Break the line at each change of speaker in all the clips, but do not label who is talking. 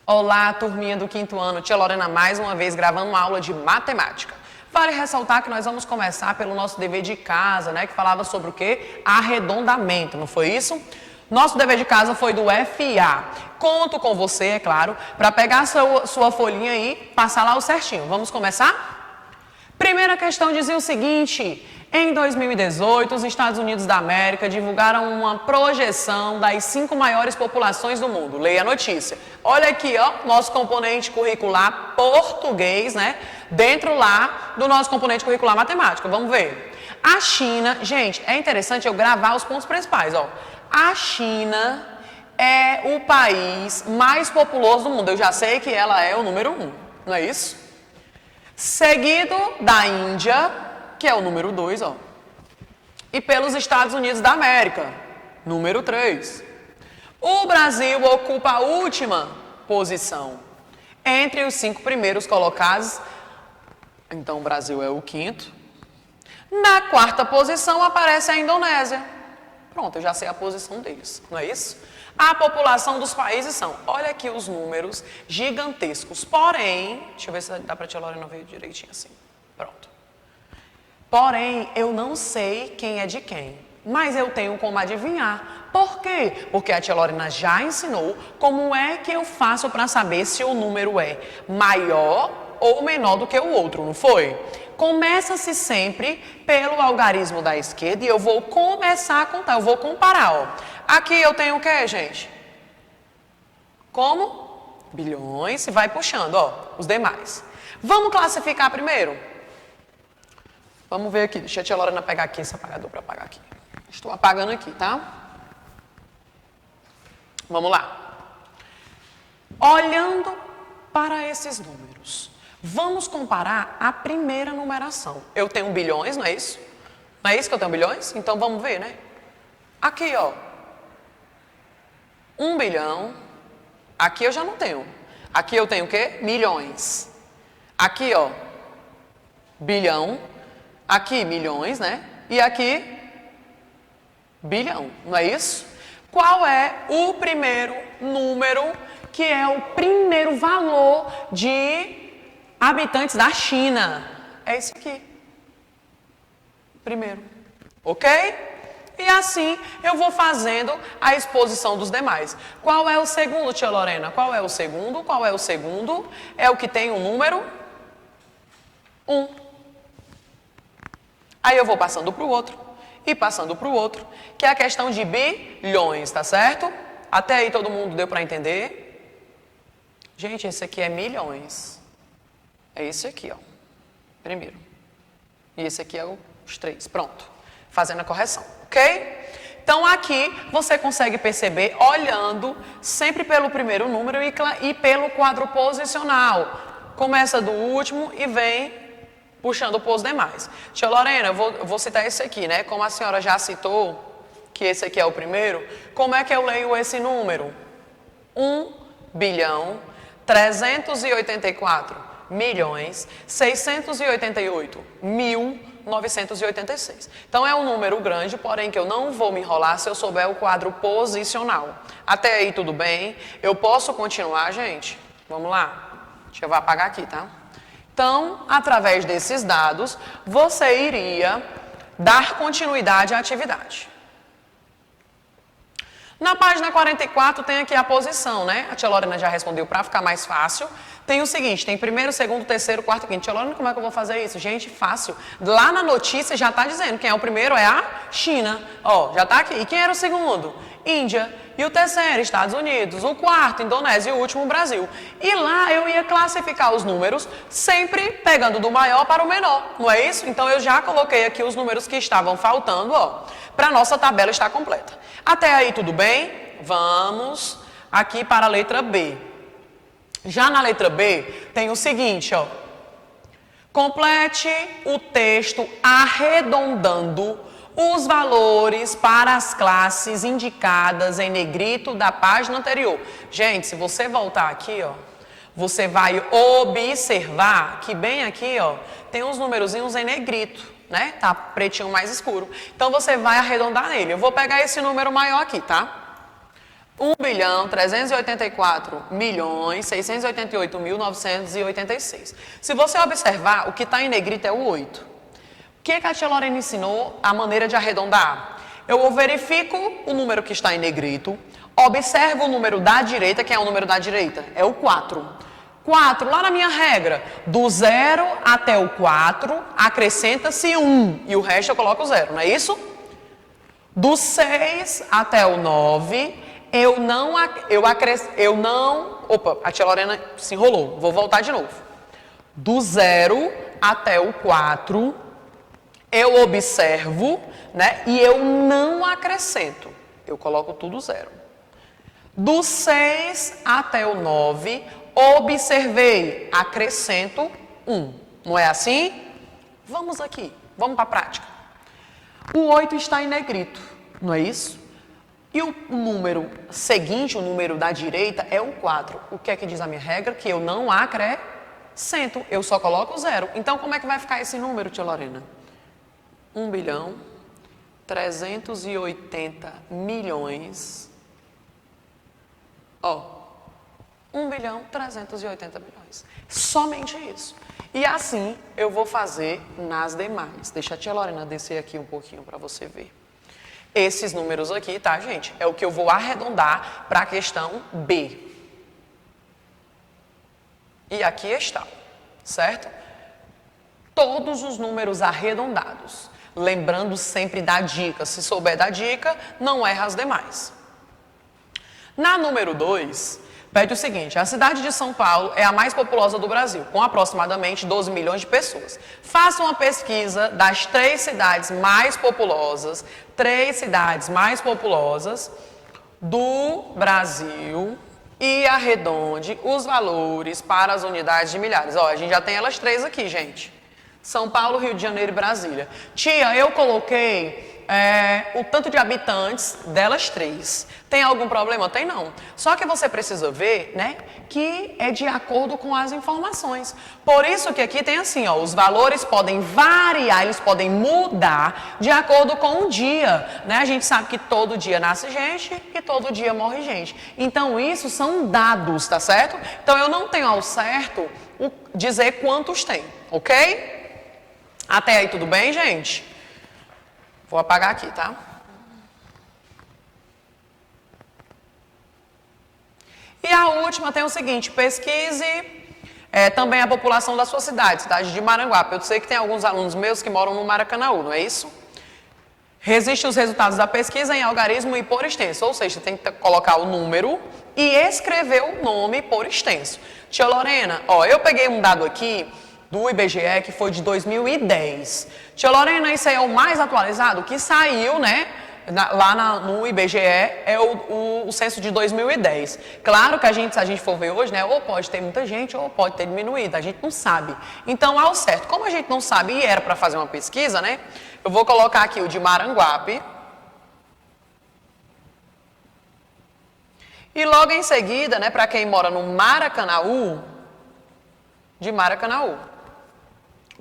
Olá, turminha do quinto ano, tia Lorena mais uma vez gravando uma aula de matemática. Vale ressaltar que nós vamos começar pelo nosso dever de casa, né, que falava sobre o quê? Arredondamento, não foi isso? Nosso dever de casa foi do FA. Conto com você, é claro, para pegar sua folhinha aí e passar lá o certinho. Vamos começar? Primeira questão dizia o seguinte: em 2018, os Estados Unidos da América divulgaram uma projeção das 5 maiores populações do mundo. Leia a notícia. Olha aqui, ó, nosso componente curricular português, né? Dentro lá do nosso componente curricular matemática. Vamos ver. A China, gente, é interessante eu gravar os pontos principais, ó. A China é o país mais populoso do mundo. Eu já sei que ela é o número 1, não é isso? Seguido da Índia, que é o número 2, ó. E pelos Estados Unidos da América, número 3. O Brasil ocupa a última posição entre os 5 primeiros colocados. Então, o Brasil é o 5º. Na 4ª posição aparece a Indonésia. Pronto, eu já sei a posição deles, não é isso? A população dos países são, olha aqui os números gigantescos. Porém, deixa eu ver se dá para a tia Lorena ver direitinho assim. Pronto. Porém, eu não sei quem é de quem, mas eu tenho como adivinhar. Por quê? Porque a tia Lorena já ensinou como é que eu faço para saber se o número é maior ou menor do que o outro, não foi? Começa-se sempre pelo algarismo da esquerda e eu vou começar a contar, eu vou comparar, ó. Aqui eu tenho o quê, gente? Como? Bilhões, e vai puxando, ó, os demais. Vamos classificar primeiro? Vamos ver aqui, deixa a tia Lorena pegar aqui esse apagador para apagar aqui. Estou apagando aqui, tá? Vamos lá. Olhando para esses números, vamos comparar a primeira numeração. Eu tenho bilhões, não é isso? Não é isso que eu tenho bilhões? Então vamos ver, né? Aqui, ó. 1 bilhão. Aqui eu já não tenho. Aqui eu tenho o quê? Milhões. Aqui, ó. Bilhão. Aqui, milhões, né? E aqui, bilhão, não é isso? Qual é o primeiro número que é o primeiro valor de habitantes da China? É esse aqui. Primeiro. Ok? E assim eu vou fazendo a exposição dos demais. Qual é o segundo, tia Lorena? Qual é o segundo? Qual é o segundo? É o que tem o número 1. Aí eu vou passando para o outro e passando para o outro, que é a questão de bilhões, tá certo? Até aí todo mundo deu para entender? Gente, esse aqui é milhões. É esse aqui, ó. Primeiro. E esse aqui é os 3. Pronto. Fazendo a correção, ok? Então aqui você consegue perceber olhando sempre pelo primeiro número e pelo quadro posicional. Começa do último e vem puxando para os demais. Tia Lorena, eu vou citar esse aqui, né? Como a senhora já citou, que esse aqui é o primeiro, como é que eu leio esse número? 1 bilhão, 384 milhões, 688 mil, 986. Então é um número grande, porém que eu não vou me enrolar se eu souber o quadro posicional. Até aí tudo bem? Eu posso continuar, gente? Vamos lá? Deixa eu apagar aqui, tá? Então, através desses dados, você iria dar continuidade à atividade. Na página 44 tem aqui a posição, né? A tia Lorena já respondeu para ficar mais fácil. Tem o seguinte, tem primeiro, segundo, terceiro, quarto, quinto. Tia Lorena, como é que eu vou fazer isso? Gente, fácil. Lá na notícia já está dizendo quem é o primeiro é a China. Ó, já está aqui. E quem era o segundo? Índia. E o terceiro, Estados Unidos. O quarto, Indonésia. E o último, Brasil. E lá eu ia classificar os números sempre pegando do maior para o menor. Não é isso? Então eu já coloquei aqui os números que estavam faltando, ó, para a nossa tabela estar completa. Até aí tudo bem? Vamos aqui para a letra B. Já na letra B tem o seguinte, ó. Complete o texto arredondando os valores para as classes indicadas em negrito da página anterior. Gente, se você voltar aqui, ó, você vai observar que bem aqui, ó, tem uns numerozinhos em negrito, né? Tá pretinho mais escuro. Então você vai arredondar nele. Eu vou pegar esse número maior aqui, tá? 1.384.688.986. Se você observar, o que está em negrito é o 8. O que a tia Lorena ensinou? A maneira de arredondar. Eu verifico o número que está em negrito, observo o número da direita, quem é o número da direita? É o 4. 4, lá na minha regra, do 0 até o 4, acrescenta-se 1, e o resto eu coloco 0, não é isso? Do 6 até o 9, opa, a tia Lorena se enrolou, vou voltar de novo. Do 0 até o 4, eu observo, né, e eu não acrescento, eu coloco tudo 0. Do 6 até o 9, observei, acrescento 1. Não é assim? Vamos aqui, vamos para a prática. O 8 está em negrito, não é isso? E o número seguinte, o número da direita, é o 4. O que é que diz a minha regra? Que eu não acrescento, eu só coloco 0. Então, como é que vai ficar esse número, tia Lorena? 1.380.000.000. Ó, 1.380.000.000. Somente isso. E assim eu vou fazer nas demais. Deixa a tia Lorena descer aqui um pouquinho para você ver. Esses números aqui, tá, gente? É o que eu vou arredondar para a questão B. E aqui está, certo? Todos os números arredondados. Lembrando sempre da dica. Se souber da dica, não erra as demais. Na número 2, pede o seguinte: a cidade de São Paulo é a mais populosa do Brasil, com aproximadamente 12 milhões de pessoas. Faça uma pesquisa das 3 cidades mais populosas do Brasil e arredonde os valores para as unidades de milhares. Ó, a gente já tem elas 3 aqui, gente. São Paulo, Rio de Janeiro e Brasília. Tia, eu coloquei o tanto de habitantes delas 3. Tem algum problema? Tem não. Só que você precisa ver, né, que é de acordo com as informações. Por isso que aqui tem assim, ó, os valores podem variar, eles podem mudar de acordo com o dia, né? A gente sabe que todo dia nasce gente e todo dia morre gente. Então isso são dados, tá certo? Então eu não tenho ao certo dizer quantos tem, ok? Até aí tudo bem, gente? Vou apagar aqui, tá? E a última tem o seguinte: pesquise também a população da sua cidade de Maranguape. Eu sei que tem alguns alunos meus que moram no Maracanaú, não é isso? Registre os resultados da pesquisa em algarismo e por extenso, ou seja, você tem que colocar o número e escrever o nome por extenso. Tia Lorena, ó, eu peguei um dado aqui do IBGE, que foi de 2010. Tia Lorena, isso aí é o mais atualizado que saiu, né? No IBGE é o censo de 2010. Claro que se a gente for ver hoje, né? Ou pode ter muita gente, ou pode ter diminuído. A gente não sabe. Então, ao certo, como a gente não sabe e era para fazer uma pesquisa, né? Eu vou colocar aqui o de Maranguape. E logo em seguida, né? Para quem mora no Maracanaú, de Maracanaú.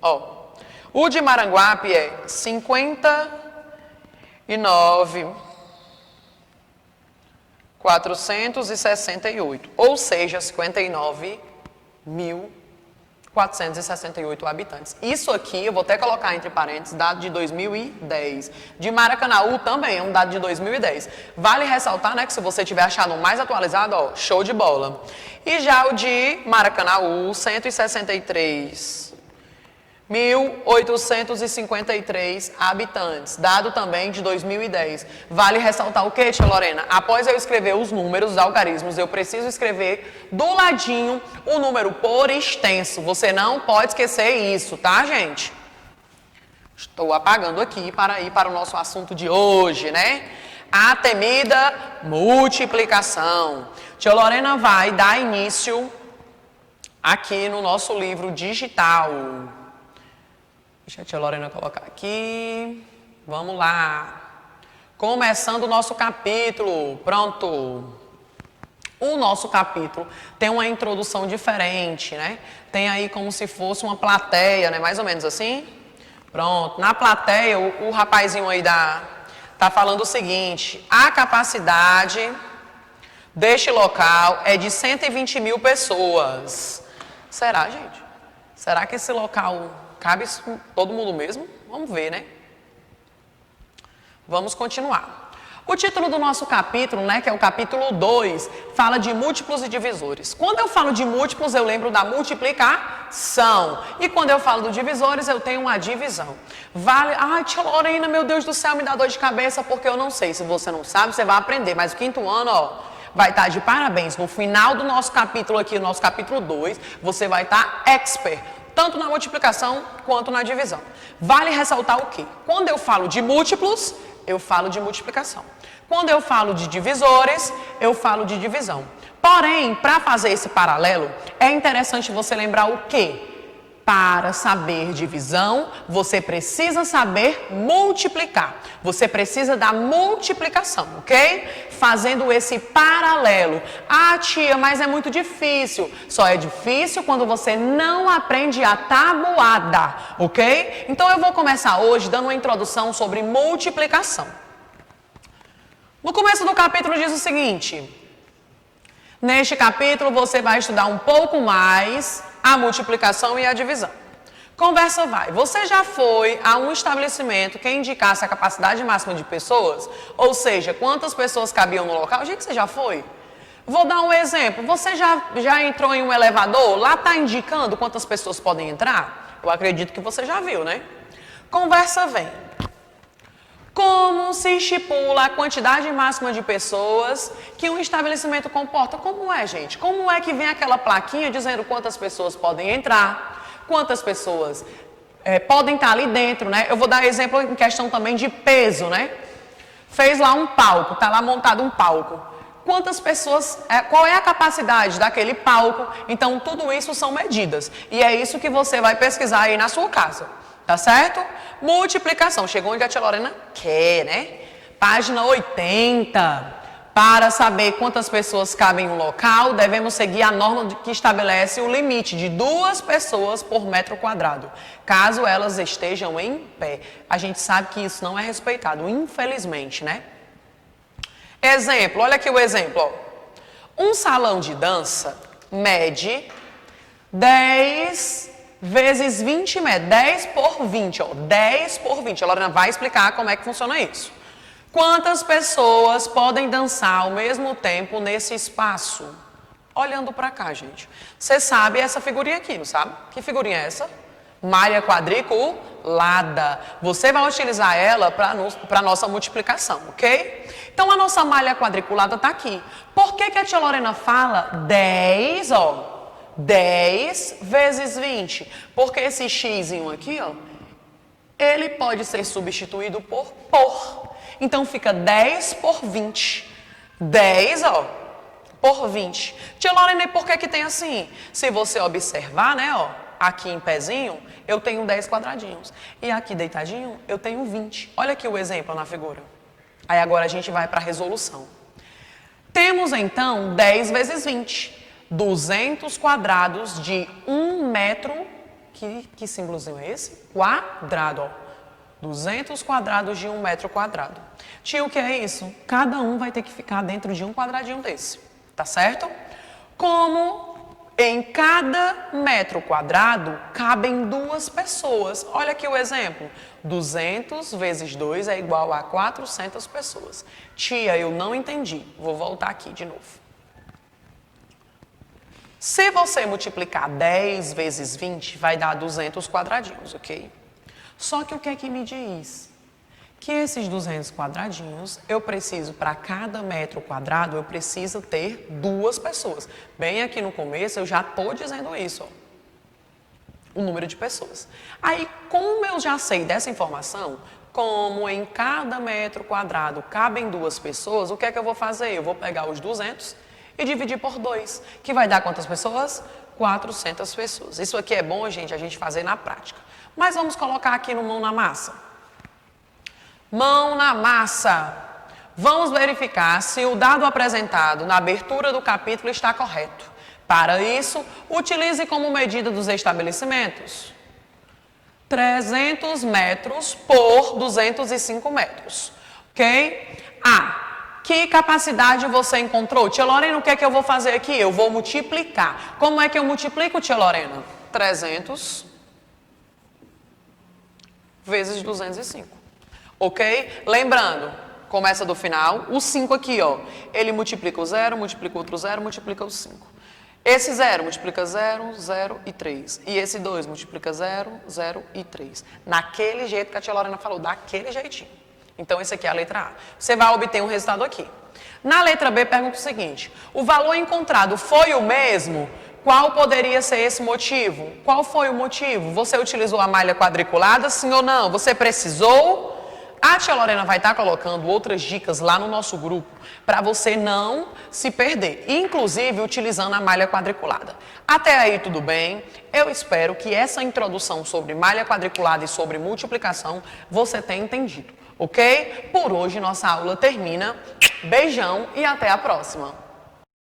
Ó, o de Maranguape é 59.468, ou seja, 59.468 habitantes. Isso aqui, eu vou até colocar entre parênteses, dado de 2010. De Maracanaú também é um dado de 2010. Vale ressaltar, né, que se você tiver achado o mais atualizado, ó, show de bola. E já o de Maracanaú, 163.853 habitantes, dado também de 2010. Vale ressaltar o que, tia Lorena? Após eu escrever os números, os algarismos, eu preciso escrever do ladinho o número por extenso. Você não pode esquecer isso, tá, gente? Estou apagando aqui para ir para o nosso assunto de hoje, né? A temida multiplicação. Tia Lorena vai dar início aqui no nosso livro digital. Deixa a tia Lorena colocar aqui. Vamos lá. Começando o nosso capítulo. Pronto. O nosso capítulo tem uma introdução diferente, né? Tem aí como se fosse uma plateia, né? Mais ou menos assim. Pronto. Na plateia, o rapazinho aí tá falando o seguinte: a capacidade deste local é de 120 mil pessoas. Será, gente? Será que esse local cabe todo mundo mesmo? Vamos ver, né? Vamos continuar. O título do nosso capítulo, né, que é o capítulo 2, fala de múltiplos e divisores. Quando eu falo de múltiplos, eu lembro da multiplicação. E quando eu falo de divisores, eu tenho uma divisão. Vale, ai, tia Lorena, meu Deus do céu, me dá dor de cabeça porque eu não sei. Se você não sabe, você vai aprender. Mas o quinto ano, ó, vai estar de parabéns. No final do nosso capítulo aqui, no nosso capítulo 2, você vai estar expert, tanto na multiplicação quanto na divisão. Vale ressaltar o quê? Quando eu falo de múltiplos, eu falo de multiplicação. Quando eu falo de divisores, eu falo de divisão. Porém, para fazer esse paralelo, é interessante você lembrar o quê? Para saber divisão, você precisa saber multiplicar. Você precisa da multiplicação, ok? Fazendo esse paralelo. Ah, tia, mas é muito difícil. Só é difícil quando você não aprende a tabuada, ok? Então eu vou começar hoje dando uma introdução sobre multiplicação. No começo do capítulo diz o seguinte: neste capítulo você vai estudar um pouco mais a multiplicação e a divisão. Conversa vai. Você já foi a um estabelecimento que indicasse a capacidade máxima de pessoas? Ou seja, quantas pessoas cabiam no local? Gente, você já foi? Vou dar um exemplo. Você já entrou em um elevador? Lá está indicando quantas pessoas podem entrar? Eu acredito que você já viu, né? Conversa vem. Como se estipula a quantidade máxima de pessoas que um estabelecimento comporta? Como é, gente? Como é que vem aquela plaquinha dizendo quantas pessoas podem entrar, quantas pessoas podem estar ali dentro, né? Eu vou dar exemplo em questão também de peso, né? Fez lá um palco, está lá montado um palco. Quantas pessoas, qual é a capacidade daquele palco? Então, tudo isso são medidas. E é isso que você vai pesquisar aí na sua casa. Tá certo? Multiplicação. Chegou onde a tia Lorena quer, né? Página 80. Para saber quantas pessoas cabem em um local, devemos seguir a norma que estabelece o limite de 2 pessoas por metro quadrado, caso elas estejam em pé. A gente sabe que isso não é respeitado, infelizmente, né? Exemplo, olha aqui o exemplo. Ó. Um salão de dança mede 10 vezes 20 metros, 10 por 20, ó, 10 por 20. A Lorena vai explicar como é que funciona isso. Quantas pessoas podem dançar ao mesmo tempo nesse espaço? Olhando para cá, gente. Você sabe essa figurinha aqui, não sabe? Que figurinha é essa? Malha quadriculada. Você vai utilizar ela para a nossa multiplicação, ok? Então, a nossa malha quadriculada está aqui. Por que a tia Lorena fala 10, ó? 10 vezes 20, porque esse xzinho aqui, ó, ele pode ser substituído por. Então, fica 10 por 20. 10, ó, por 20. Tia Lorena, e por que tem assim? Se você observar, né, ó, aqui em pezinho, eu tenho 10 quadradinhos. E aqui deitadinho, eu tenho 20. Olha aqui o exemplo na figura. Aí agora a gente vai para a resolução. Temos, então, 10 vezes 20. 200 quadrados de 1 metro, que símbolozinho é esse? Quadrado, ó. 200 quadrados de 1 metro quadrado. Tio, o que é isso? Cada um vai ter que ficar dentro de um quadradinho desse, tá certo? Como em cada metro quadrado cabem 2 pessoas. Olha aqui o exemplo. 200 vezes 2 é igual a 400 pessoas. Tia, eu não entendi. Vou voltar aqui de novo. Se você multiplicar 10 vezes 20, vai dar 200 quadradinhos, ok? Só que o que é que me diz? Que esses 200 quadradinhos, eu preciso, para cada metro quadrado, eu preciso ter 2 pessoas. Bem aqui no começo, eu já estou dizendo isso, ó. O número de pessoas. Aí, como eu já sei dessa informação, como em cada metro quadrado cabem 2 pessoas, o que é que eu vou fazer? Eu vou pegar os 200 e dividir por 2, que vai dar quantas pessoas? 400 pessoas. Isso aqui é bom, gente, a gente fazer na prática. Mas vamos colocar aqui no mão na massa. Mão na massa. Vamos verificar se o dado apresentado na abertura do capítulo está correto. Para isso, utilize como medida dos estabelecimentos 300 metros por 205 metros. Ok? A. Que capacidade você encontrou? Tia Lorena, o que é que eu vou fazer aqui? Eu vou multiplicar. Como é que eu multiplico, tia Lorena? 300 vezes 205. Ok? Lembrando, começa do final, o 5 aqui, ó. Ele multiplica o 0, multiplica outro 0, multiplica o 5. Esse 0 multiplica 0, 0 e 3. E esse 2 multiplica 0, 0 e 3. Naquele jeito que a tia Lorena falou, daquele jeitinho. Então, esse aqui é a letra A. Você vai obter um resultado aqui. Na letra B, pergunta o seguinte. O valor encontrado foi o mesmo? Qual poderia ser esse motivo? Qual foi o motivo? Você utilizou a malha quadriculada, sim ou não? Você precisou? A tia Lorena vai estar colocando outras dicas lá no nosso grupo para você não se perder, inclusive utilizando a malha quadriculada. Até aí tudo bem? Eu espero que essa introdução sobre malha quadriculada e sobre multiplicação você tenha entendido, ok? Por hoje nossa aula termina. Beijão e até a próxima!